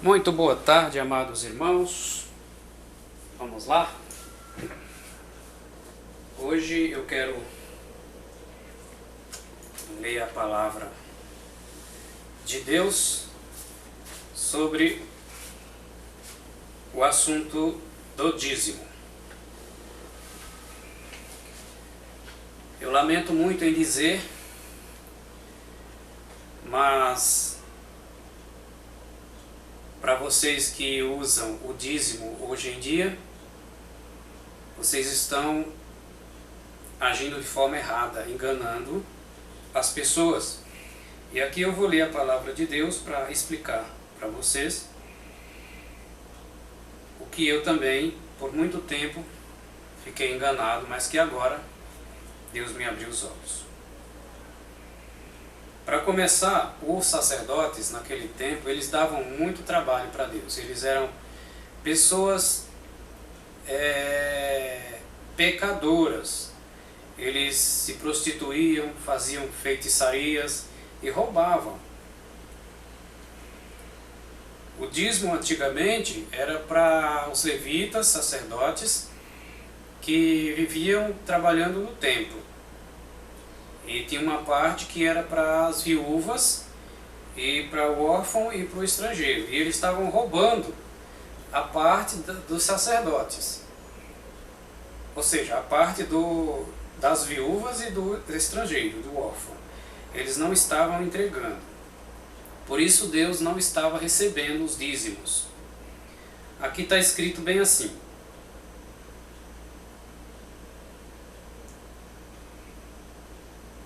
Muito boa tarde, amados irmãos. Vamos lá? Hoje eu quero ler a palavra de Deus sobre o assunto do dízimo. Eu lamento muito em dizer, mas para vocês que usam o dízimo hoje em dia, vocês estão agindo de forma errada, enganando as pessoas. E aqui eu vou ler a palavra de Deus para explicar para vocês o que eu também, por muito tempo, fiquei enganado, mas que agora Deus me abriu os olhos. Para começar, os sacerdotes naquele tempo, eles davam muito trabalho para Deus. Eles eram pessoas pecadoras. Eles se prostituíam, faziam feitiçarias e roubavam. O dízimo antigamente era para os levitas, sacerdotes, que viviam trabalhando no templo. E tinha uma parte que era para as viúvas, e para o órfão e para o estrangeiro. E eles estavam roubando a parte dos sacerdotes. Ou seja, a parte das viúvas e do estrangeiro, do órfão. Eles não estavam entregando. Por isso Deus não estava recebendo os dízimos. Aqui está escrito bem assim.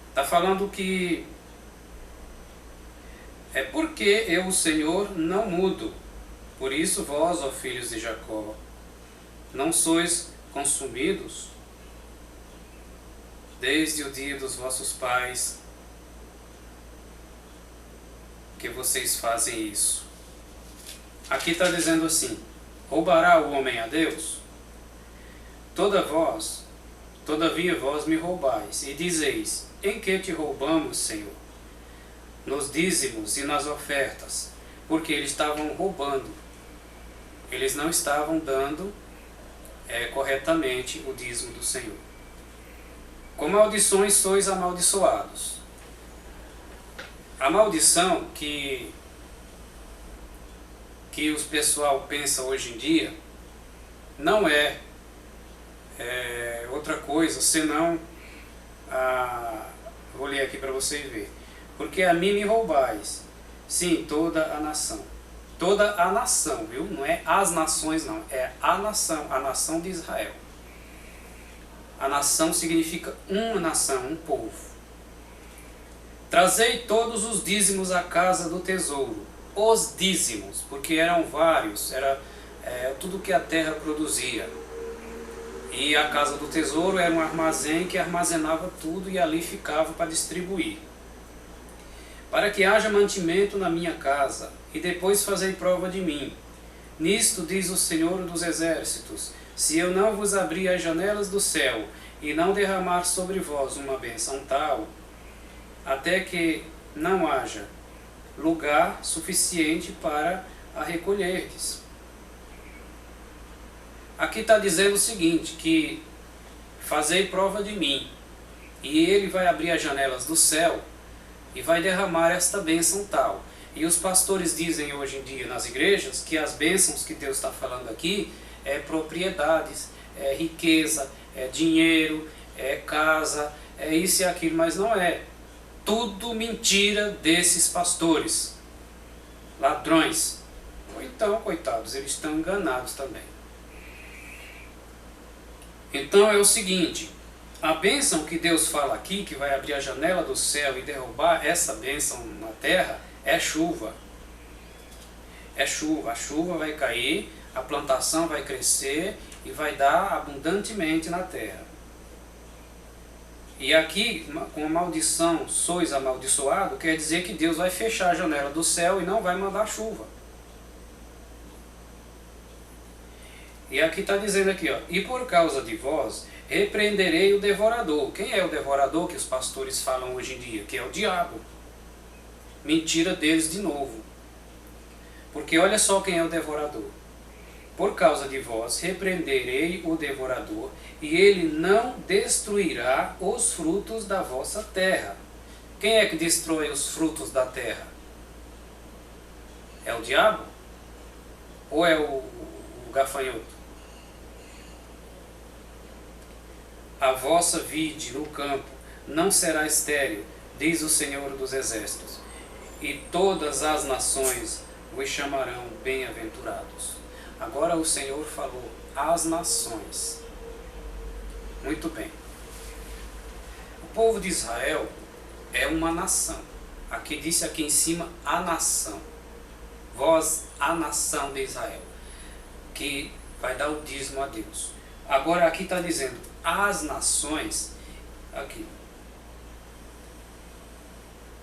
Está falando que é porque eu, o Senhor, não mudo. Por isso vós, ó filhos de Jacó, não sois consumidos desde o dia dos vossos pais que vocês fazem isso. Aqui está dizendo assim: roubará o homem a Deus? Todavia vós me roubais, e dizeis: em que te roubamos, Senhor? Nos dízimos e nas ofertas, porque eles estavam roubando. Eles não estavam dando corretamente o dízimo do Senhor. Com maldições sois amaldiçoados. A maldição que os pessoal pensa hoje em dia não é outra coisa senão vou ler aqui para vocês verem. Porque a mim me roubais, sim, toda a nação. Toda a nação, viu? Não é as nações, não. É a nação de Israel. A nação significa uma nação, um povo. Trazei todos os dízimos à casa do tesouro. Os dízimos, porque eram vários, era tudo que a terra produzia. E a casa do tesouro era um armazém que armazenava tudo e ali ficava para distribuir. Para que haja mantimento na minha casa, e depois fazei prova de mim. Nisto diz o Senhor dos Exércitos: se eu não vos abrir as janelas do céu, e não derramar sobre vós uma bênção tal, até que não haja lugar suficiente para a recolherdes. Aqui está dizendo o seguinte, que fazei prova de mim, e ele vai abrir as janelas do céu e vai derramar esta bênção tal. E os pastores dizem hoje em dia nas igrejas que as bênçãos que Deus está falando aqui é propriedades, é riqueza, é dinheiro, é casa, é isso e aquilo, mas não é. Tudo mentira desses pastores, ladrões. Ou então, coitados, eles estão enganados também. Então é o seguinte, a bênção que Deus fala aqui, que vai abrir a janela do céu e derrubar essa bênção na terra, é chuva. É chuva, a chuva vai cair, a plantação vai crescer e vai dar abundantemente na terra. E aqui, com a maldição, sois amaldiçoado, quer dizer que Deus vai fechar a janela do céu e não vai mandar chuva. E aqui está dizendo aqui, ó, e por causa de vós repreenderei o devorador. Quem é o devorador que os pastores falam hoje em dia? Que é o diabo. Mentira deles de novo. Porque olha só quem é o devorador. Por causa de vós repreenderei o devorador, e ele não destruirá os frutos da vossa terra. Quem é que destrói os frutos da terra? É o diabo? Ou é o gafanhoto? A vossa vide no campo não será estéril, diz o Senhor dos Exércitos, e todas as nações vos chamarão bem-aventurados. Agora o Senhor falou, as nações. Muito bem. O povo de Israel é uma nação. Aqui disse aqui em cima, a nação. Vós, a nação de Israel, que vai dar o dízimo a Deus. Agora aqui está dizendo, as nações, aqui.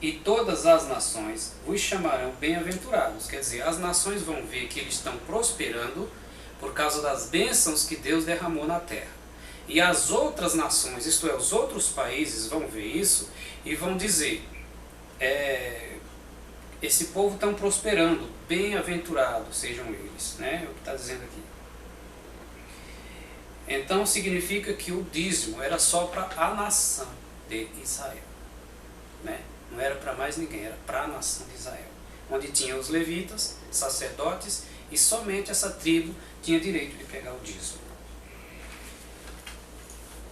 E todas as nações vos chamarão bem-aventurados. Quer dizer, as nações vão ver que eles estão prosperando por causa das bênçãos que Deus derramou na terra. E as outras nações, isto é, os outros países vão ver isso e vão dizer, esse povo está prosperando, bem-aventurados sejam eles. Né? É o que está dizendo aqui. Então significa que o dízimo era só para a nação de Israel. Né? Não era para mais ninguém, era para a nação de Israel. Onde tinha os levitas, sacerdotes, e somente essa tribo tinha direito de pegar o dízimo.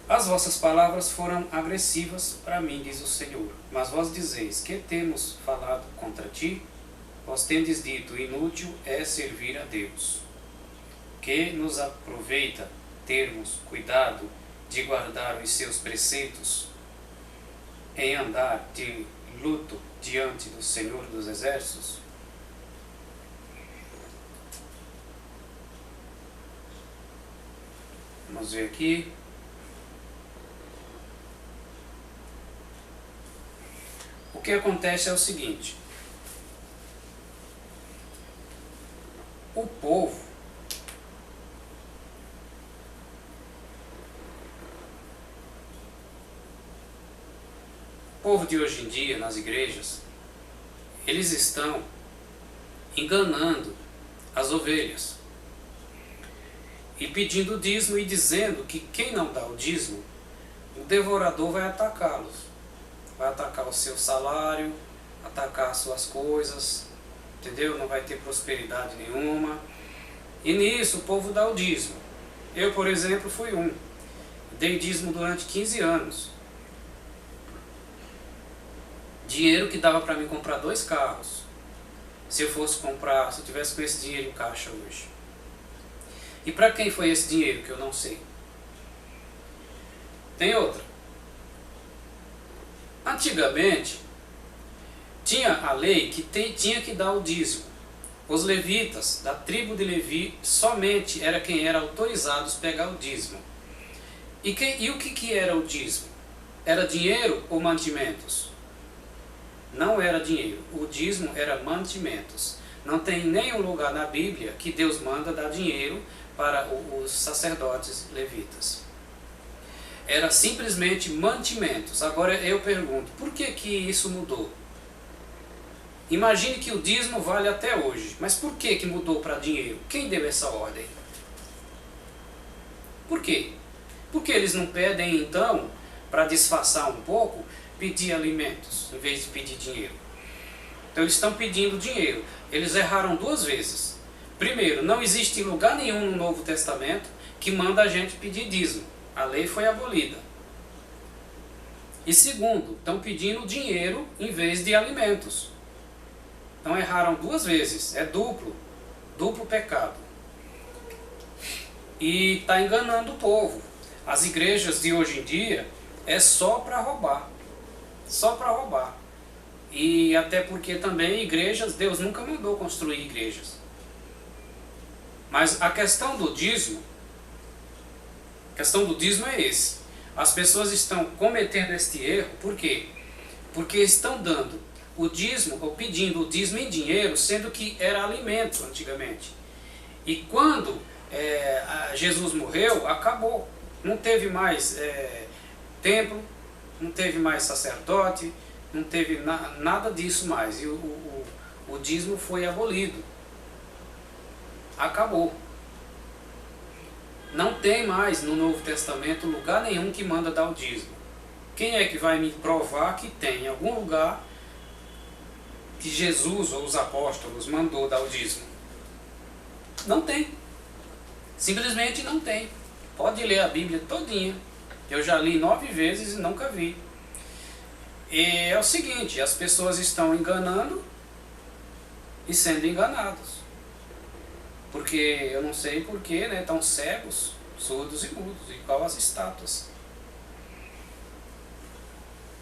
As vossas palavras foram agressivas para mim, diz o Senhor. Mas vós dizeis, que temos falado contra ti? Vós tendes dito, inútil é servir a Deus. Que nos aproveita termos cuidado de guardar os seus preceitos, em andar de luto diante do Senhor dos Exércitos? Vamos ver aqui. O que acontece é o seguinte. O povo de hoje em dia, nas igrejas, eles estão enganando as ovelhas e pedindo dízimo e dizendo que quem não dá o dízimo, o devorador vai atacá-los. Vai atacar o seu salário, atacar as suas coisas, entendeu? Não vai ter prosperidade nenhuma. E nisso o povo dá o dízimo. Eu, por exemplo, fui um. Dei dízimo durante 15 anos. Dinheiro que dava para mim comprar 2 carros. Se eu tivesse com esse dinheiro em caixa hoje. E para quem foi esse dinheiro que eu não sei? Tem outra. Antigamente, tinha a lei que tinha que dar o dízimo. Os levitas, da tribo de Levi, somente era quem era autorizado a pegar o dízimo. E o que era o dízimo? Era dinheiro ou mantimentos? Não era dinheiro. O dízimo era mantimentos. Não tem nenhum lugar na Bíblia que Deus manda dar dinheiro para os sacerdotes levitas. Era simplesmente mantimentos. Agora eu pergunto, por que isso mudou? Imagine que o dízimo vale até hoje, mas por que mudou para dinheiro? Quem deu essa ordem? Por quê? Porque eles não pedem então, para disfarçar um pouco, pedir alimentos, em vez de pedir dinheiro. Então eles estão pedindo dinheiro. Eles erraram 2 vezes. Primeiro, não existe lugar nenhum no Novo Testamento que manda a gente pedir dízimo. A lei foi abolida. E segundo, estão pedindo dinheiro em vez de alimentos. Então erraram 2 vezes. É duplo pecado. E está enganando o povo. As igrejas de hoje em dia é só para roubar. Só para roubar. E até porque também igrejas, Deus nunca mandou construir igrejas. Mas a questão do dízimo é esse. As pessoas estão cometendo este erro, por quê? Porque estão dando o dízimo, ou pedindo o dízimo em dinheiro, sendo que era alimento antigamente. E quando Jesus morreu, acabou. Não teve mais templo, não teve mais sacerdote, não teve nada disso mais. E o dízimo foi abolido. acabou. Não tem mais no Novo Testamento lugar nenhum que manda dar o dízimo. Quem é que vai me provar que tem em algum lugar que Jesus ou os apóstolos mandou dar o dízimo? Não tem. Simplesmente não tem. Pode ler a Bíblia todinha. Eu já li 9 vezes e nunca vi. E é o seguinte, as pessoas estão enganando e sendo enganados. Porque eu não sei porquê, né? Estão cegos, surdos e mudos, igual as estátuas.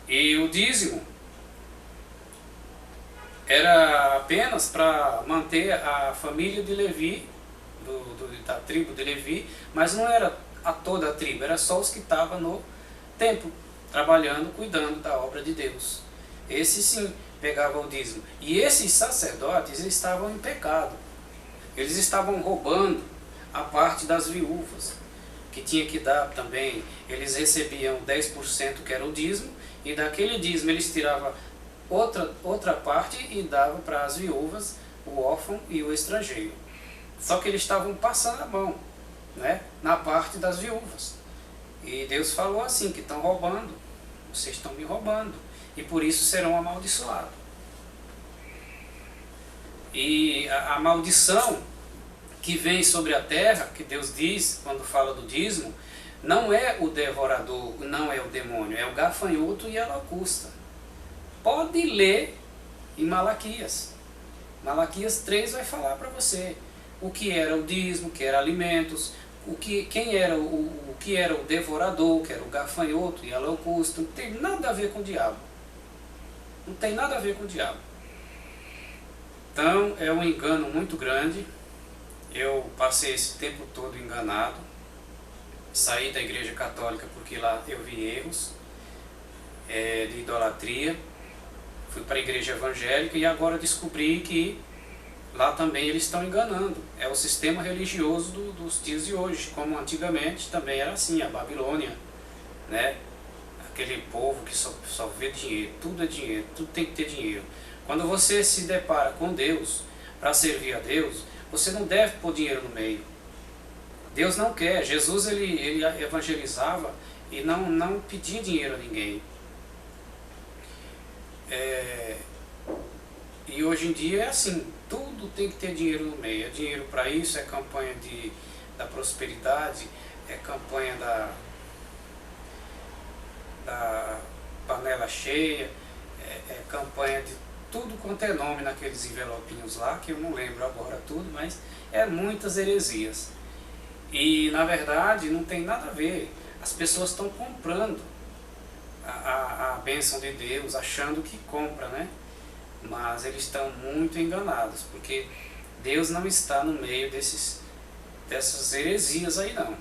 E o dízimo era apenas para manter a família de Levi, da tribo de Levi, mas não era a toda a tribo, era só os que estavam no templo, trabalhando, cuidando da obra de Deus. Esse sim pegava o dízimo. E esses sacerdotes estavam em pecado. Eles estavam roubando a parte das viúvas, que tinha que dar também. Eles recebiam 10% que era o dízimo, e daquele dízimo eles tiravam outra parte e davam para as viúvas, o órfão e o estrangeiro. Só que eles estavam passando a mão, né, na parte das viúvas. E Deus falou assim, que estão roubando, vocês estão me roubando, e por isso serão amaldiçoados. E a maldição que vem sobre a terra, que Deus diz quando fala do dízimo, não é o devorador, não é o demônio, é o gafanhoto e a locusta. Pode ler em Malaquias. Malaquias 3 vai falar para você o que era o dízimo, o que era alimentos, quem era o que era o devorador, que era o gafanhoto e a locusta. Não tem nada a ver com o diabo. Não tem nada a ver com o diabo. Então é um engano muito grande. Eu passei esse tempo todo enganado. Saí da igreja católica porque lá eu vi erros de idolatria. Fui para a igreja evangélica e agora descobri que lá também eles estão enganando. É o sistema religioso dos dias de hoje, como antigamente também era assim, a Babilônia, né? Aquele povo que só vê dinheiro, tudo é dinheiro, tudo tem que ter dinheiro. Quando você se depara com Deus, para servir a Deus, você não deve pôr dinheiro no meio. Deus não quer. Jesus ele evangelizava e não pedia dinheiro a ninguém. E hoje em dia é assim, tudo tem que ter dinheiro no meio. É dinheiro para isso, é campanha da prosperidade, é campanha da panela cheia, é campanha de tudo quanto é nome naqueles envelopinhos lá, que eu não lembro agora tudo, mas é muitas heresias. E na verdade não tem nada a ver. As pessoas estão comprando a bênção de Deus, achando que compra, né? Mas eles estão muito enganados, porque Deus não está no meio dessas heresias aí não.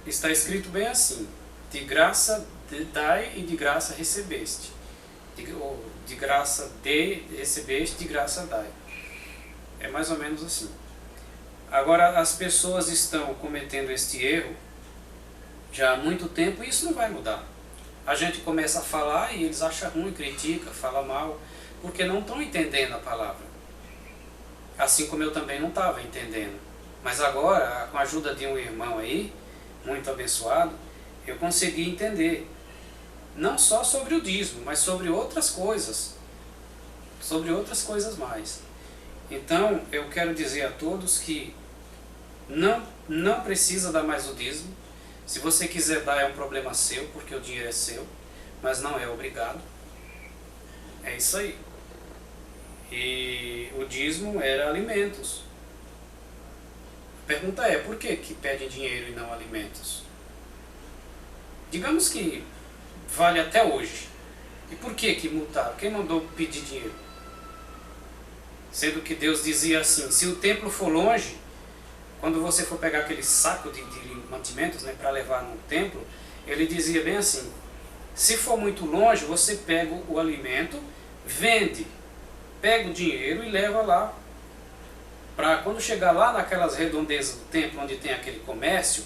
Está escrito bem assim: de graça dai e de graça recebeste. De graça recebeste, de graça dai. É mais ou menos assim. Agora as pessoas estão cometendo este erro já há muito tempo e isso não vai mudar. A gente começa a falar e eles acham ruim, critica, fala mal, porque não estão entendendo a palavra. Assim como eu também não estava entendendo. Mas agora, com a ajuda de um irmão aí, muito abençoado, eu consegui entender. Não só sobre o dízimo, mas sobre outras coisas. Sobre outras coisas mais. Então, eu quero dizer a todos que não precisa dar mais o dízimo. Se você quiser dar, é um problema seu, porque o dinheiro é seu, mas não é obrigado. É isso aí. E o dízimo era alimentos. A pergunta é, por que pedem dinheiro e não alimentos? Digamos que vale até hoje. E por que multaram? Quem mandou pedir dinheiro? Sendo que Deus dizia assim, se o templo for longe, quando você for pegar aquele saco de mantimentos, né, para levar no templo, ele dizia bem assim, se for muito longe, você pega o alimento, vende, pega o dinheiro e leva lá, para quando chegar lá naquelas redondezas do templo, onde tem aquele comércio,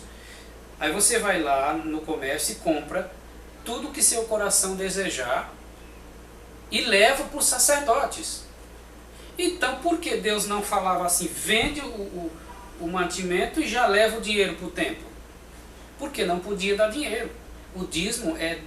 aí você vai lá no comércio e compra tudo que seu coração desejar e leva para os sacerdotes. Então por que Deus não falava assim, vende o mantimento e já leva o dinheiro para o templo? Porque não podia dar dinheiro. O dízimo é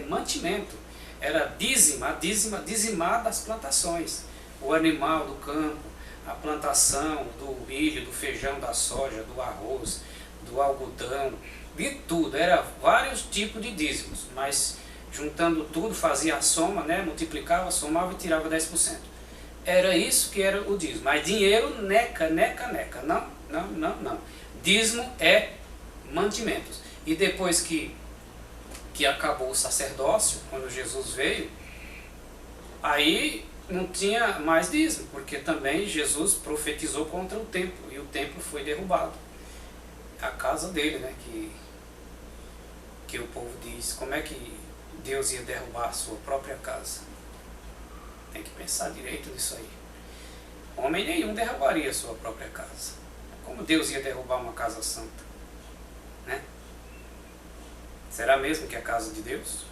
mantimento. Era dizimar das plantações. O animal do campo, a plantação do milho, do feijão, da soja, do arroz, do algodão, de tudo. Era vários tipos de dízimos, mas juntando tudo, fazia a soma, né? Multiplicava, somava e tirava 10%. Era isso que era o dízimo. Mas dinheiro, neca. Não. Dízimo é mantimentos. E depois que acabou o sacerdócio, quando Jesus veio, aí não tinha mais dízimo, porque também Jesus profetizou contra o templo, e o templo foi derrubado. A casa dele, né, que o povo diz, como é que Deus ia derrubar a sua própria casa? Tem que pensar direito nisso aí. Homem nenhum derrubaria a sua própria casa. Como Deus ia derrubar uma casa santa? Né? Será mesmo que é a casa de Deus?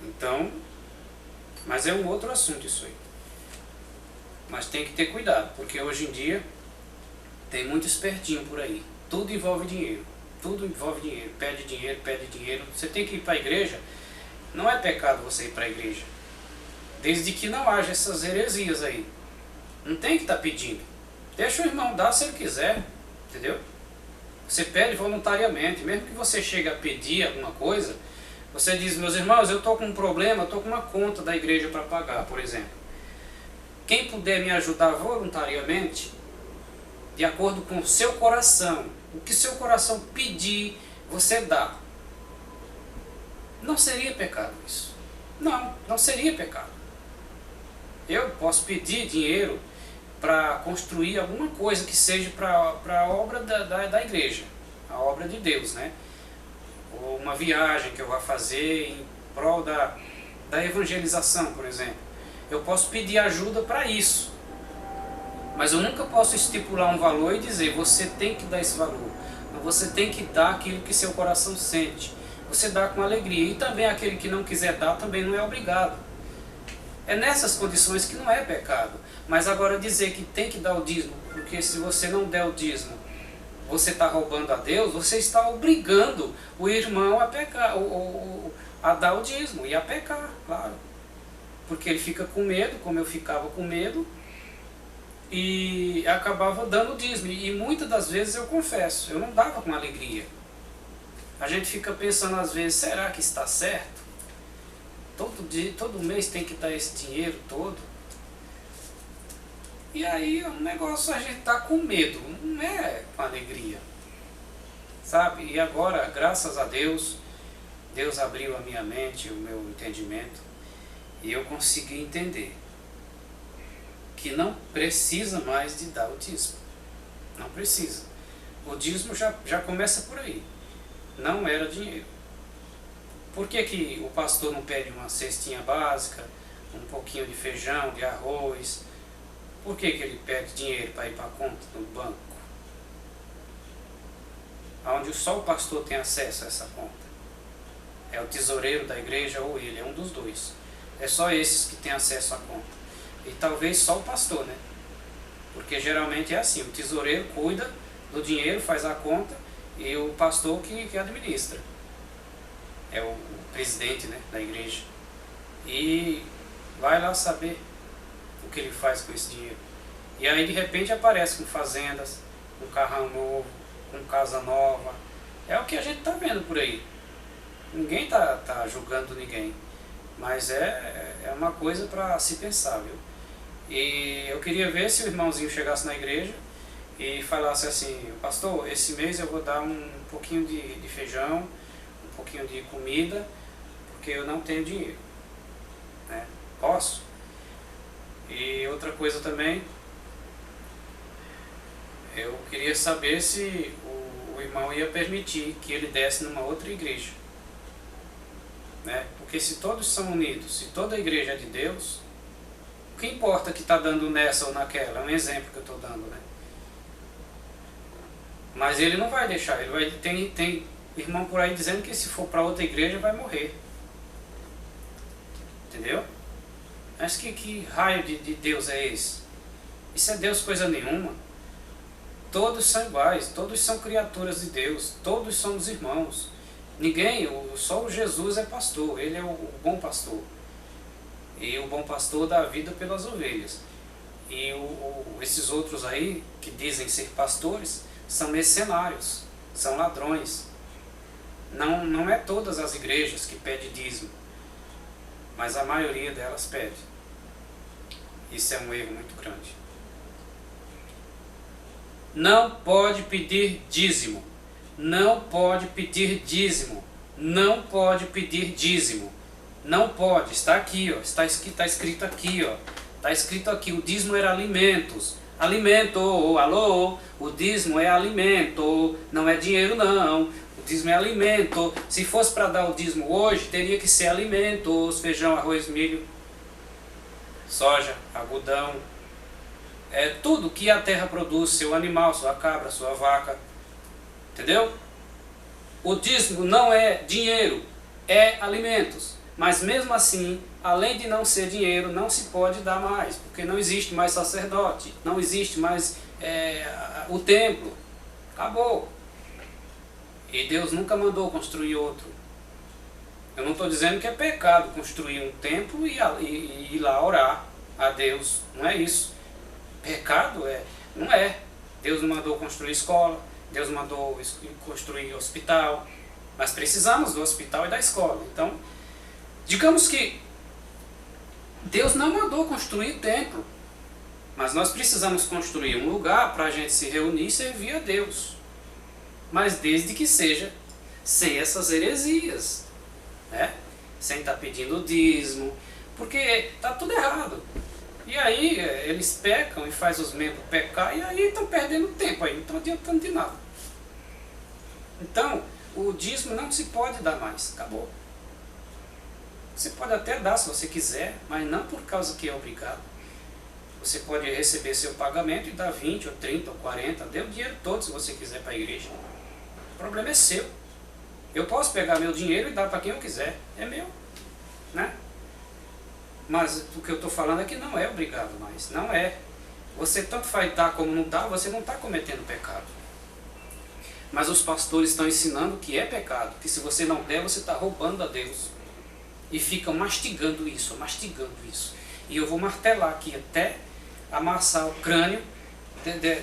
Então, mas é um outro assunto isso aí. Mas tem que ter cuidado, porque hoje em dia tem muito espertinho por aí. Tudo envolve dinheiro. Tudo envolve dinheiro. Pede dinheiro. Você tem que ir para a igreja. Não é pecado você ir para a igreja. Desde que não haja essas heresias aí. Não tem que estar pedindo. Deixa o irmão dar se ele quiser. Entendeu? Você pede voluntariamente. Mesmo que você chegue a pedir alguma coisa, você diz, meus irmãos, eu estou com um problema, eu estou com uma conta da igreja para pagar, por exemplo. Quem puder me ajudar voluntariamente, de acordo com o seu coração, o que seu coração pedir, você dá. Não seria pecado isso. Não seria pecado. Eu posso pedir dinheiro para construir alguma coisa que seja para a obra da igreja, a obra de Deus, né? Ou uma viagem que eu vá fazer em prol da evangelização, por exemplo. Eu posso pedir ajuda para isso. Mas eu nunca posso estipular um valor e dizer, você tem que dar esse valor. Você tem que dar aquilo que seu coração sente. Você dá com alegria. E também aquele que não quiser dar também não é obrigado. É nessas condições que não é pecado. Mas agora dizer que tem que dar o dízimo, porque se você não der o dízimo, você está roubando a Deus, você está obrigando o irmão a pecar, a dar o dízimo e a pecar, claro. Porque ele fica com medo, como eu ficava com medo, e acabava dando o dízimo. E muitas das vezes eu confesso, eu não dava com alegria. A gente fica pensando às vezes, será que está certo? Todo mês tem que dar esse dinheiro todo? E aí o negócio a gente está com medo, não é com alegria. Sabe? E agora, graças a Deus, Deus abriu a minha mente, o meu entendimento, e eu consegui entender que não precisa mais de dar o dízimo. Não precisa. O dízimo já começa por aí. Não era dinheiro. Por que o pastor não pede uma cestinha básica, um pouquinho de feijão, de arroz? Por que ele pede dinheiro para ir para a conta do banco? Onde só o pastor tem acesso a essa conta. É o tesoureiro da igreja ou ele, é um dos dois. É só esses que têm acesso à conta. E talvez só o pastor, né? Porque geralmente é assim, o tesoureiro cuida do dinheiro, faz a conta, e o pastor que administra. É o presidente, né, da igreja. E vai lá saber o que ele faz com esse dinheiro. E aí de repente aparece com fazendas, com carrão novo, com casa nova. É o que a gente está vendo por aí. Ninguém tá julgando ninguém. Mas é uma coisa para se pensar, viu? E eu queria ver se o irmãozinho chegasse na igreja e falasse assim, pastor, esse mês eu vou dar um pouquinho de feijão, um pouquinho de comida, porque eu não tenho dinheiro. Né? Posso? E outra coisa também, eu queria saber se o irmão ia permitir que ele desse numa outra igreja. Né? Porque se todos são unidos, se toda a igreja é de Deus, o que importa que está dando nessa ou naquela? É um exemplo que eu estou dando, né? Mas ele não vai deixar, tem irmão por aí dizendo que se for para outra igreja vai morrer. Entendeu? Mas que raio de Deus é esse? Isso é Deus coisa nenhuma. Todos são iguais, todos são criaturas de Deus, todos somos irmãos. Ninguém, só o Jesus é pastor, ele é o bom pastor. E o bom pastor dá a vida pelas ovelhas. E esses outros aí, que dizem ser pastores, são mercenários, são ladrões. Não é todas as igrejas que pedem dízimo, mas a maioria delas pede. Isso é um erro muito grande. Não pode pedir dízimo. Não pode pedir dízimo. Não pode pedir dízimo. Não pode. Está aqui, ó. Está escrito aqui, ó. Está escrito aqui. O dízimo era alimentos. Alimento. Alô? O dízimo é alimento. Não é dinheiro, não. O dízimo é alimento. Se fosse para dar o dízimo hoje, teria que ser alimentos. Feijão, arroz, milho, soja, algodão. É tudo que a terra produz, seu animal, sua cabra, sua vaca. Entendeu? O dízimo não é dinheiro, é alimentos. Mas mesmo assim, além de não ser dinheiro, não se pode dar mais, porque não existe mais sacerdote, não existe mais o templo. Acabou. E Deus nunca mandou construir outro. Eu não estou dizendo que é pecado construir um templo e ir lá orar a Deus. Não é isso. Pecado não é. Deus não mandou construir escola, Deus mandou construir hospital, mas precisamos do hospital e da escola. Então, digamos que Deus não mandou construir templo, mas nós precisamos construir um lugar para a gente se reunir e servir a Deus. Mas desde que seja sem essas heresias, né? Sem estar pedindo dízimo, porque está tudo errado. E aí eles pecam e fazem os membros pecar e aí estão perdendo tempo, aí não estão adiantando de nada. Então, o dízimo não se pode dar mais, acabou. Você pode até dar se você quiser, mas não por causa que é obrigado. Você pode receber seu pagamento e dar 20 ou 30 ou 40, dê o dinheiro todo se você quiser para a igreja. O problema é seu. Eu posso pegar meu dinheiro e dar para quem eu quiser, é meu, né? Mas o que eu estou falando é que não é obrigado mais, não é. Você tanto faz dar como não dá, você não está cometendo pecado. Mas os pastores estão ensinando que é pecado, que se você não der, você está roubando a Deus. E ficam mastigando isso, mastigando isso. E eu vou martelar aqui até amassar o crânio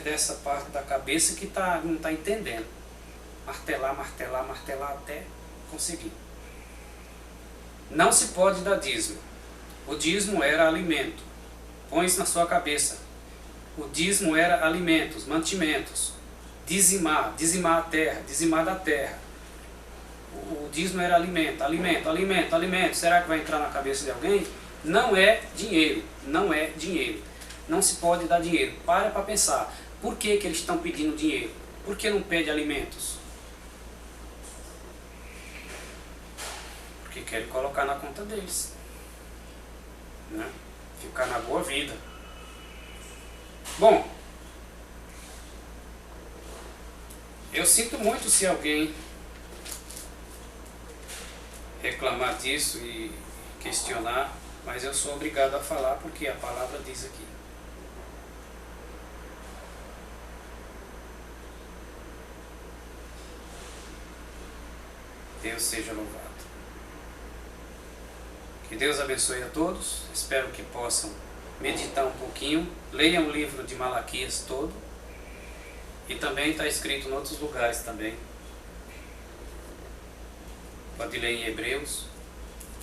dessa parte da cabeça que não está entendendo. Martelar, martelar, martelar até conseguir. Não se pode dar dízimo. O dízimo era alimento. Põe isso na sua cabeça. O dízimo era alimentos, mantimentos. Dizimar a terra, dizimar da terra. O dízimo era alimento, alimento, alimento, alimento. Será que vai entrar na cabeça de alguém? Não é dinheiro, não é dinheiro. Não se pode dar dinheiro. Para pensar. Por que eles estão pedindo dinheiro? Por que não pede alimentos? Porque querem colocar na conta deles. Né? Ficar na boa vida. Bom, eu sinto muito se alguém reclamar disso e questionar, mas eu sou obrigado a falar porque a palavra diz aqui. Deus seja louvado. Que Deus abençoe a todos, espero que possam meditar um pouquinho, leiam o livro de Malaquias todo, e também está escrito em outros lugares também. Pode ler em Hebreus,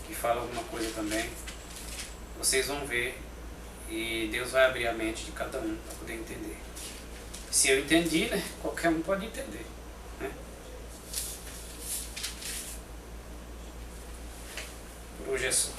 que fala alguma coisa também. Vocês vão ver, e Deus vai abrir a mente de cada um para poder entender. Se eu entendi, né, qualquer um pode entender. Né? Por hoje é só.